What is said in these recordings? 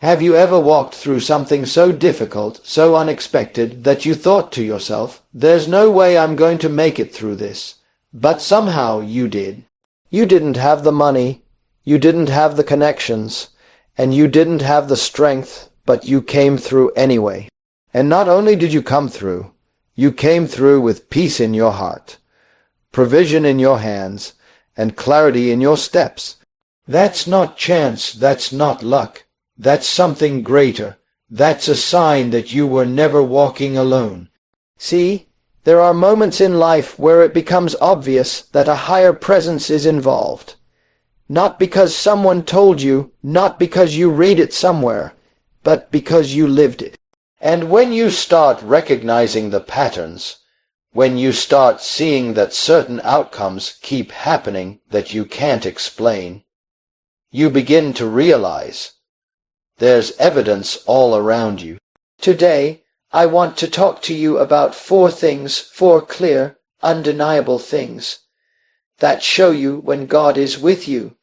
Have you ever walked through something so difficult, so unexpected, that you thought to yourself, "There's no way I'm going to make it through this," but somehow you did? You didn't have the money, you didn't have the connections, and you didn't have the strength, but you came through anyway. And not only did you come through, you came through with peace in your heart, provision in your hands, and clarity in your steps. That's not chance, that's not luck. That's something greater. That's a sign that you were never walking alone. See, there are moments in life where it becomes obvious that a higher presence is involved. Not because someone told you, not because you read it somewhere, but because you lived it. And when you start recognizing the patterns, when you start seeing that certain outcomes keep happening that you can't explain, you begin to realize there's evidence all around you. Today, I want to talk to you about 4 things, 4 clear, undeniable things that show you when God is with you.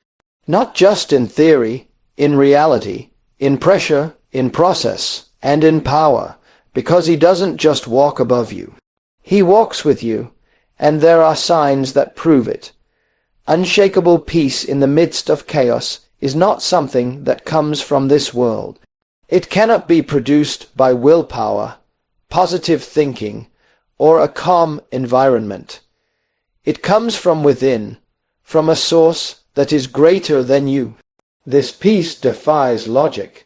Not just in theory, in reality, in pressure, in process, and in power, because he doesn't just walk above you. He walks with you, and there are signs that prove it. Unshakable peace in the midst of chaos is not something that comes from this world. It cannot be produced by willpower, positive thinking, or a calm environment. It comes from within, from a source that is greater than you. This peace defies logic.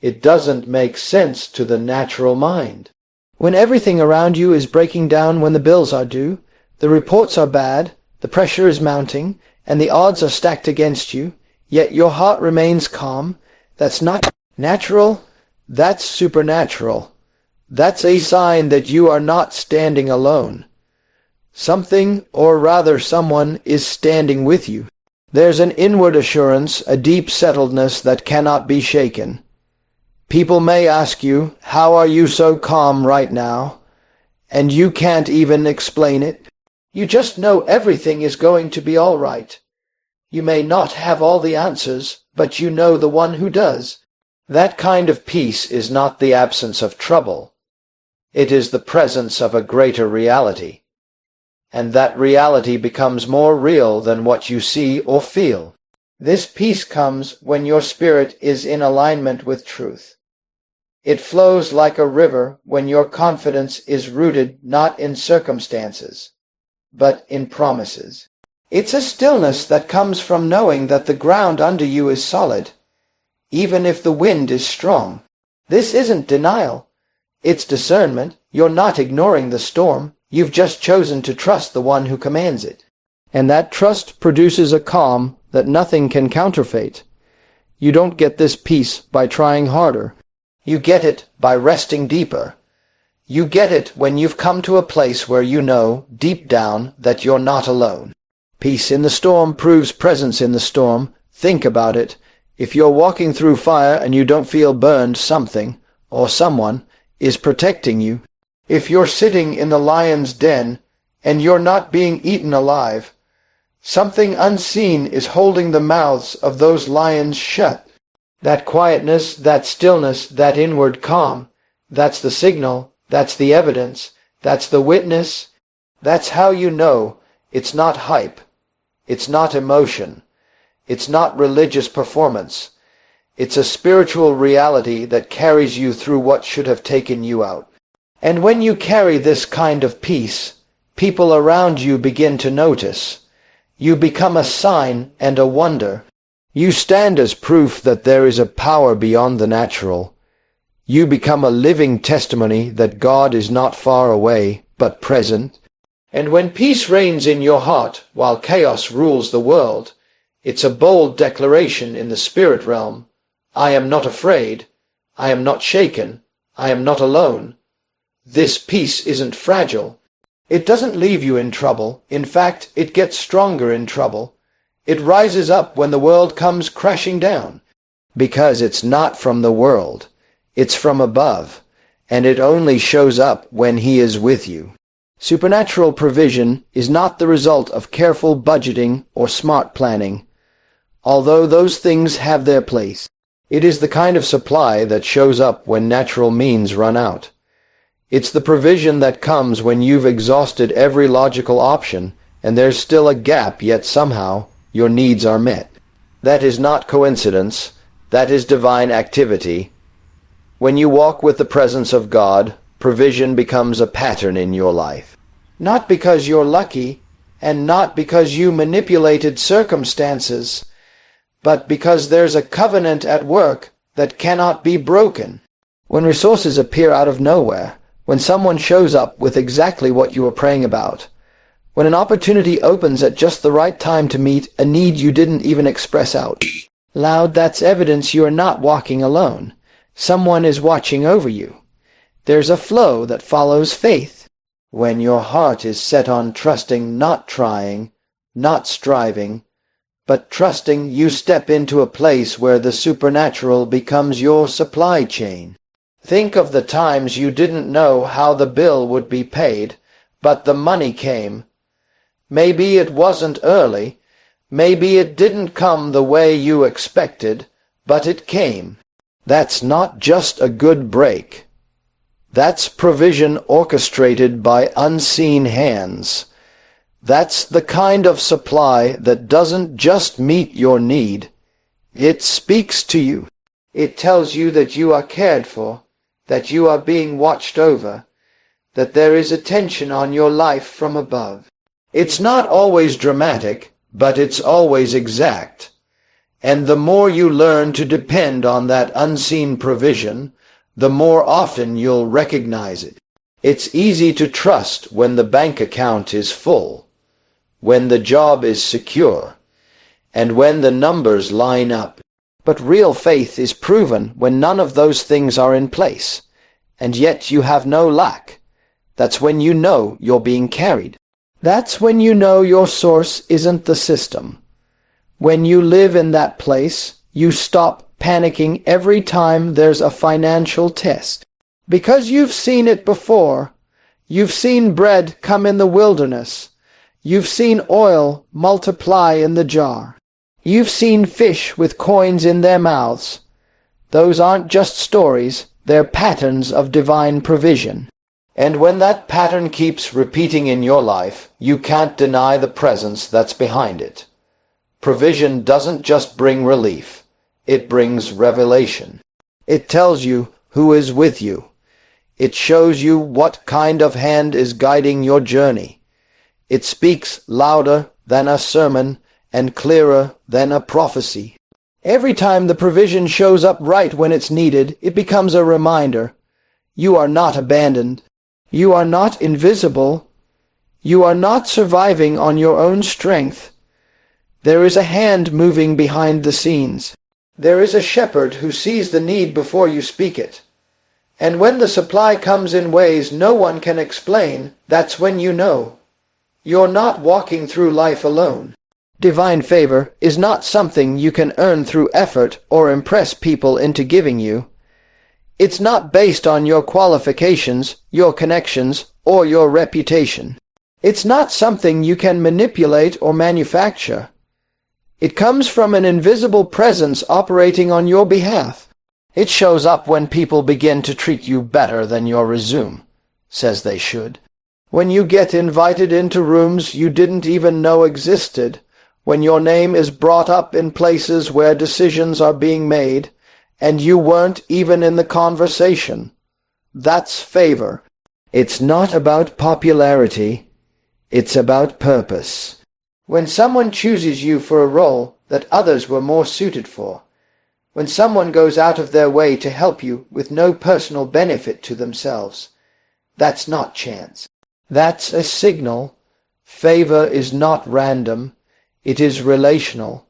It doesn't make sense to the natural mind. When everything around you is breaking down, when the bills are due, the reports are bad, the pressure is mounting, and the odds are stacked against you, yet your heart remains calm, that's not natural, that's supernatural. That's a sign that you are not standing alone. Something, or rather someone, is standing with you. There's an inward assurance, a deep settledness that cannot be shaken. People may ask you, "How are you so calm right now?" And you can't even explain it. You just know everything is going to be all right. You may not have all the answers, but you know the one who does. That kind of peace is not the absence of trouble. It is the presence of a greater reality. And that reality becomes more real than what you see or feel. This peace comes when your spirit is in alignment with truth. It flows like a river when your confidence is rooted not in circumstances, but in promises. It's a stillness that comes from knowing that the ground under you is solid, even if the wind is strong. This isn't denial. It's discernment. You're not ignoring the storm. You've just chosen to trust the one who commands it. And that trust produces a calm that nothing can counterfeit. You don't get this peace by trying harder. You get it by resting deeper. You get it when you've come to a place where you know, deep down, that you're not alone. Peace in the storm proves presence in the storm. Think about it. If you're walking through fire and you don't feel burned, something, or someone, is protecting you. If you're sitting in the lion's den and you're not being eaten alive, something unseen is holding the mouths of those lions shut. That quietness, that stillness, that inward calm, that's the signal, that's the evidence, that's the witness. That's how you know it's not hype, it's not emotion, it's not religious performance. It's a spiritual reality that carries you through what should have taken you out. And when you carry this kind of peace, people around you begin to notice. You become a sign and a wonder. You stand as proof that there is a power beyond the natural. You become a living testimony that God is not far away, but present. And when peace reigns in your heart while chaos rules the world, it's a bold declaration in the spirit realm. I am not afraid. I am not shaken. I am not alone. This peace isn't fragile. It doesn't leave you in trouble. In fact, it gets stronger in trouble. It rises up when the world comes crashing down. Because it's not from the world. It's from above. And it only shows up when he is with you. Supernatural provision is not the result of careful budgeting or smart planning, although those things have their place. It is the kind of supply that shows up when natural means run out. It's the provision that comes when you've exhausted every logical option and there's still a gap, yet somehow your needs are met. That is not coincidence. That is divine activity. When you walk with the presence of God, provision becomes a pattern in your life. Not because you're lucky, and not because you manipulated circumstances, but because there's a covenant at work that cannot be broken. When resources appear out of nowhere, when someone shows up with exactly what you were praying about, when an opportunity opens at just the right time to meet a need you didn't even express out loud, that's evidence you are not walking alone. Someone is watching over you. There's a flow that follows faith. When your heart is set on trusting, not trying, not striving, but trusting, you step into a place where the supernatural becomes your supply chain. Think of the times you didn't know how the bill would be paid, but the money came. Maybe it wasn't early, maybe it didn't come the way you expected, but it came. That's not just a good break. That's provision orchestrated by unseen hands. That's the kind of supply that doesn't just meet your need. It speaks to you. It tells you that you are cared for, that you are being watched over, that there is attention on your life from above. It's not always dramatic, but it's always exact. And the more you learn to depend on that unseen provision, the more often you'll recognize it. It's easy to trust when the bank account is full, when the job is secure, and when the numbers line up. But real faith is proven when none of those things are in place, and yet you have no lack. That's when you know you're being carried. That's when you know your source isn't the system. When you live in that place, you stop panicking every time there's a financial test. Because you've seen it before. You've seen bread come in the wilderness. You've seen oil multiply in the jar. You've seen fish with coins in their mouths. Those aren't just stories, they're patterns of divine provision. And when that pattern keeps repeating in your life, you can't deny the presence that's behind it. Provision doesn't just bring relief, it brings revelation. It tells you who is with you. It shows you what kind of hand is guiding your journey. It speaks louder than a sermon and clearer than a prophecy. Every time the provision shows up right when it's needed, it becomes a reminder. You are not abandoned. You are not invisible. You are not surviving on your own strength. There is a hand moving behind the scenes. There is a shepherd who sees the need before you speak it. And when the supply comes in ways no one can explain, that's when you know. You're not walking through life alone. Divine favor is not something you can earn through effort or impress people into giving you. It's not based on your qualifications, your connections, or your reputation. It's not something you can manipulate or manufacture. It comes from an invisible presence operating on your behalf. It shows up when people begin to treat you better than your resume says they should. When you get invited into rooms you didn't even know existed. When your name is brought up in places where decisions are being made, and you weren't even in the conversation. That's favor. It's not about popularity. It's about purpose. When someone chooses you for a role that others were more suited for, when someone goes out of their way to help you with no personal benefit to themselves, that's not chance. That's a signal. Favor is not random. It is relational.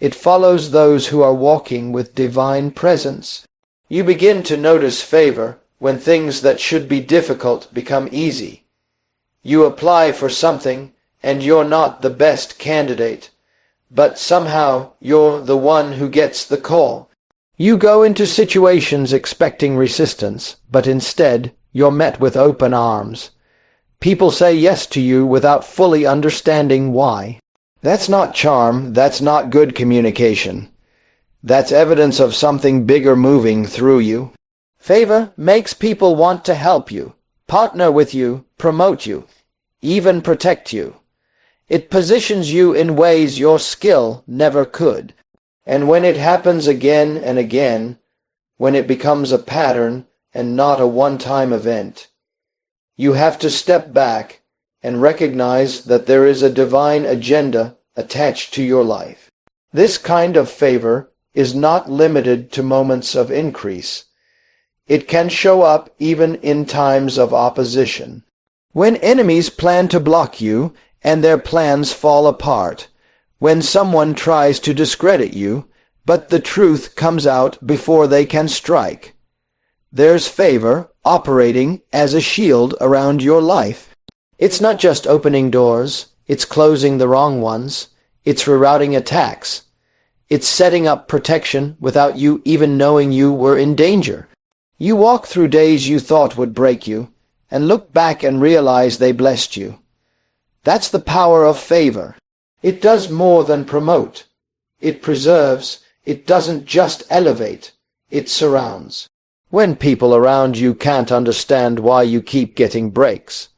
It follows those who are walking with divine presence. You begin to notice favor when things that should be difficult become easy. You apply for something and you're not the best candidate, but somehow you're the one who gets the call. You go into situations expecting resistance, but instead you're met with open arms. People say yes to you without fully understanding why. That's not charm, that's not good communication. That's evidence of something bigger moving through you. Favor makes people want to help you, partner with you, promote you, even protect you. It positions you in ways your skill never could. And when it happens again and again, when it becomes a pattern and not a one-time event, you have to step back and recognize that there is a divine agenda attached to your life. This kind of favor is not limited to moments of increase. It can show up even in times of opposition. When enemies plan to block you and their plans fall apart, when someone tries to discredit you, but the truth comes out before they can strike, there's favor operating as a shield around your life. It's not just opening doors, it's closing the wrong ones, it's rerouting attacks. It's setting up protection without you even knowing you were in danger. You walk through days you thought would break you, and look back and realize they blessed you. That's the power of favor. It does more than promote. It preserves. It doesn't just elevate. It surrounds. When people around you can't understand why you keep getting breaks,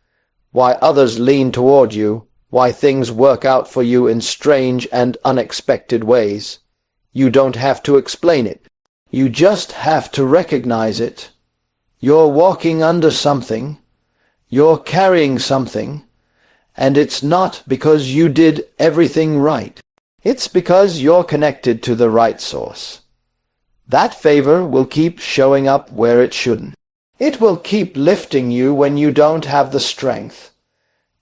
why others lean toward you, why things work out for you in strange and unexpected ways, you don't have to explain it. You just have to recognize it. You're walking under something. You're carrying something. And it's not because you did everything right. It's because you're connected to the right source. That favor will keep showing up where it shouldn't. It will keep lifting you when you don't have the strength.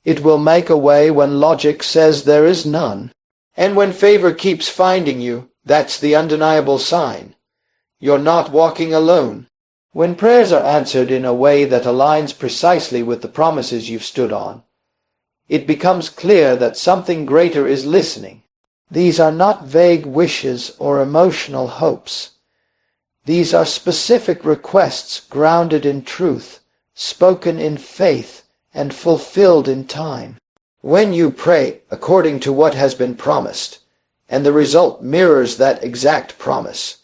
It will make a way when logic says there is none. And when favor keeps finding you, that's the undeniable sign. You're not walking alone. When prayers are answered in a way that aligns precisely with the promises you've stood on, it becomes clear that something greater is listening. These are not vague wishes or emotional hopes. These are specific requests grounded in truth, spoken in faith, and fulfilled in time. When you pray according to what has been promised, and the result mirrors that exact promise,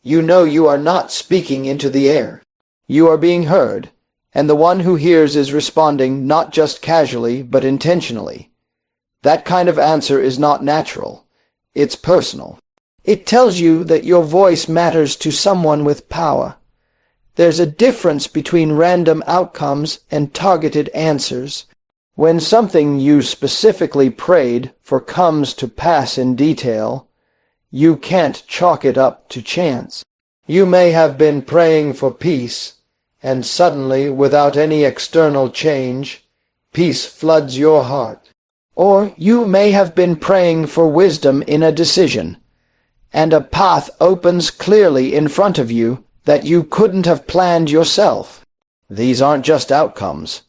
you know you are not speaking into the air. You are being heard, and the one who hears is responding not just casually but intentionally. That kind of answer is not natural. It's personal. It tells you that your voice matters to someone with power. There's a difference between random outcomes and targeted answers. When something you specifically prayed for comes to pass in detail, you can't chalk it up to chance. You may have been praying for peace, and suddenly, without any external change, peace floods your heart. Or you may have been praying for wisdom in a decision, and a path opens clearly in front of you that you couldn't have planned yourself. These aren't just outcomes.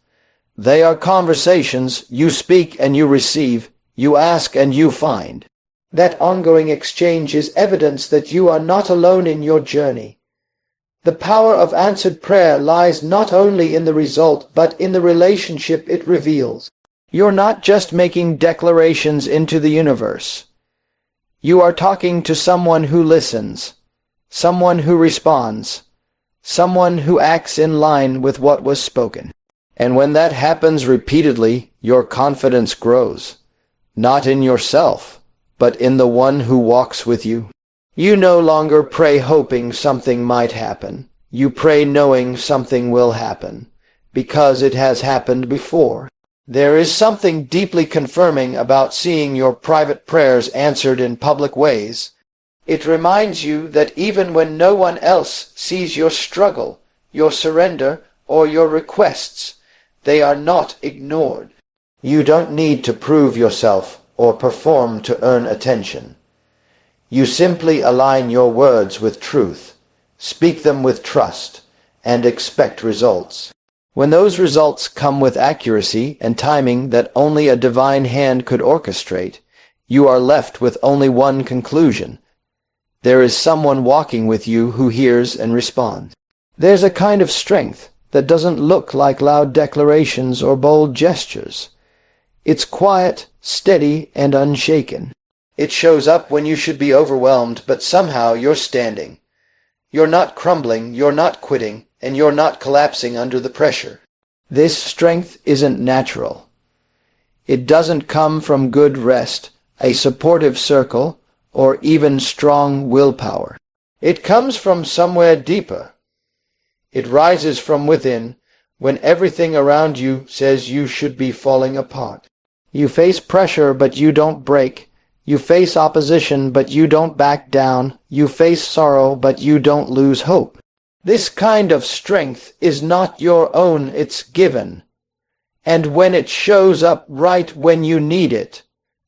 They are conversations. You speak and you receive, you ask and you find. That ongoing exchange is evidence that you are not alone in your journey. The power of answered prayer lies not only in the result, but in the relationship it reveals. You're not just making declarations into the universe. You are talking to someone who listens, someone who responds, someone who acts in line with what was spoken. And when that happens repeatedly, your confidence grows, not in yourself, but in the one who walks with you. You no longer pray hoping something might happen. You pray knowing something will happen, because it has happened before. There is something deeply confirming about seeing your private prayers answered in public ways. It reminds you that even when no one else sees your struggle, your surrender, or your requests, they are not ignored. You don't need to prove yourself or perform to earn attention. You simply align your words with truth, speak them with trust, and expect results. When those results come with accuracy and timing that only a divine hand could orchestrate, you are left with only one conclusion. There is someone walking with you who hears and responds. There's a kind of strength that doesn't look like loud declarations or bold gestures. It's quiet, steady, and unshaken. It shows up when you should be overwhelmed, but somehow you're standing. You're not crumbling, you're not quitting, and you're not collapsing under the pressure. This strength isn't natural. It doesn't come from good rest, a supportive circle, or even strong willpower. It comes from somewhere deeper. It rises from within when everything around you says you should be falling apart. You face pressure, but you don't break. You face opposition, but you don't back down. You face sorrow, but you don't lose hope. This kind of strength is not your own, it's given. And when it shows up right when you need it,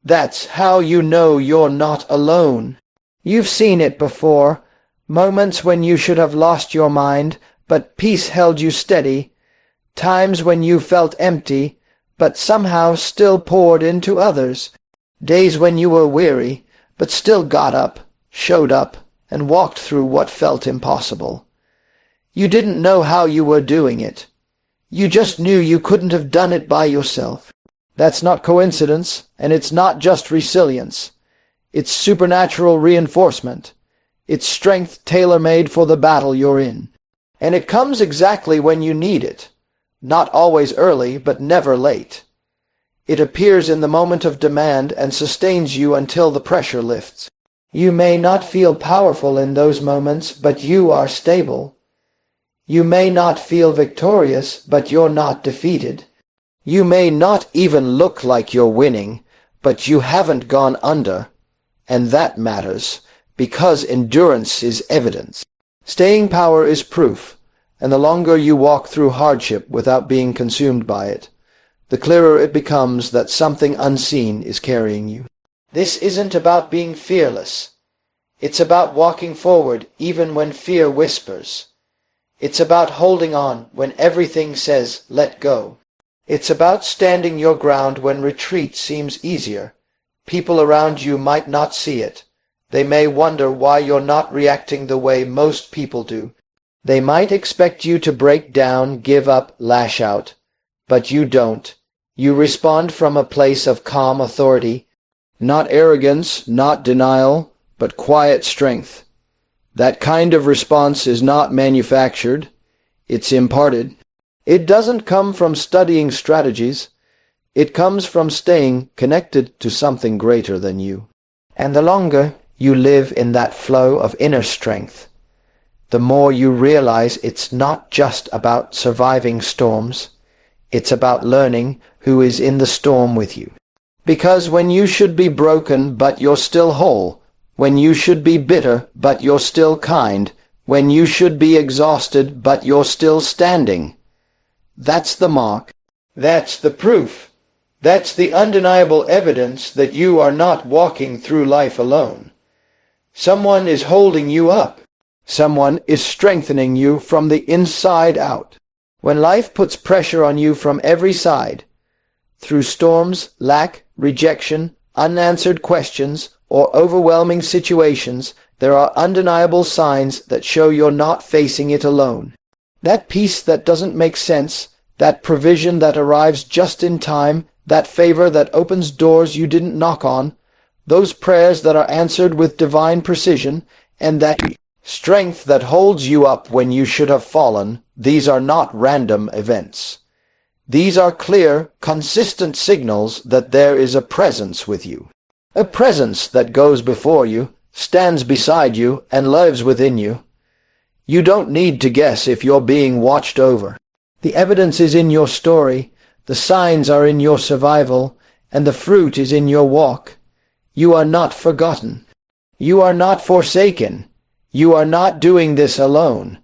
that's how you know you're not alone. You've seen it before, moments when you should have lost your mind, but peace held you steady, times when you felt empty, but somehow still poured into others, days when you were weary, but still got up, showed up, and walked through what felt impossible. You didn't know how you were doing it. You just knew you couldn't have done it by yourself. That's not coincidence, and it's not just resilience. It's supernatural reinforcement. It's strength tailor-made for the battle you're in. And it comes exactly when you need it. Not always early, but never late. It appears in the moment of demand and sustains you until the pressure lifts. You may not feel powerful in those moments, but you are stable. You may not feel victorious, but you're not defeated. You may not even look like you're winning, but you haven't gone under, and that matters, because endurance is evidence. Staying power is proof, and the longer you walk through hardship without being consumed by it, the clearer it becomes that something unseen is carrying you. This isn't about being fearless. It's about walking forward even when fear whispers. It's about holding on when everything says, let go. It's about standing your ground when retreat seems easier. People around you might not see it. They may wonder why you're not reacting the way most people do. They might expect you to break down, give up, lash out. But you don't. You respond from a place of calm authority. Not arrogance, not denial, but quiet strength. That kind of response is not manufactured. It's imparted. It doesn't come from studying strategies. It comes from staying connected to something greater than you. And the longer you live in that flow of inner strength, the more you realize it's not just about surviving storms. It's about learning who is in the storm with you. Because when you should be broken but you're still whole, when you should be bitter but you're still kind, when you should be exhausted but you're still standing, that's the mark. That's the proof. That's the undeniable evidence that you are not walking through life alone. Someone is holding you up. Someone is strengthening you from the inside out. When life puts pressure on you from every side, through storms, lack, rejection, unanswered questions, or overwhelming situations, there are undeniable signs that show you're not facing it alone. That peace that doesn't make sense, that provision that arrives just in time, that favor that opens doors you didn't knock on, those prayers that are answered with divine precision, and that strength that holds you up when you should have fallen, these are not random events. These are clear, consistent signals that there is a presence with you. A presence that goes before you, stands beside you, and lives within you. You don't need to guess if you're being watched over. The evidence is in your story, the signs are in your survival, and the fruit is in your walk. You are not forgotten. You are not forsaken. You are not doing this alone.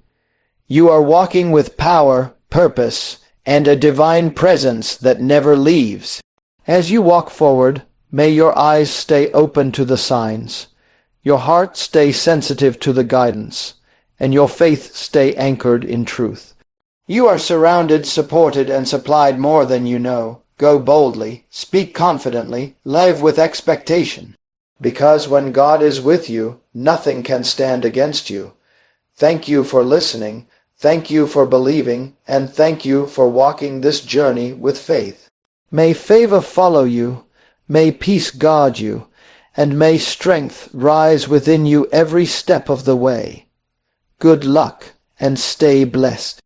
You are walking with power, purpose, and a divine presence that never leaves. As you walk forward, may your eyes stay open to the signs, your heart stay sensitive to the guidance, and your faith stay anchored in truth. You are surrounded, supported, and supplied more than you know. Go boldly, speak confidently, live with expectation. Because when God is with you, nothing can stand against you. Thank you for listening, thank you for believing, and thank you for walking this journey with faith. May favor follow you, may peace guard you, and may strength rise within you every step of the way. Good luck, and stay blessed.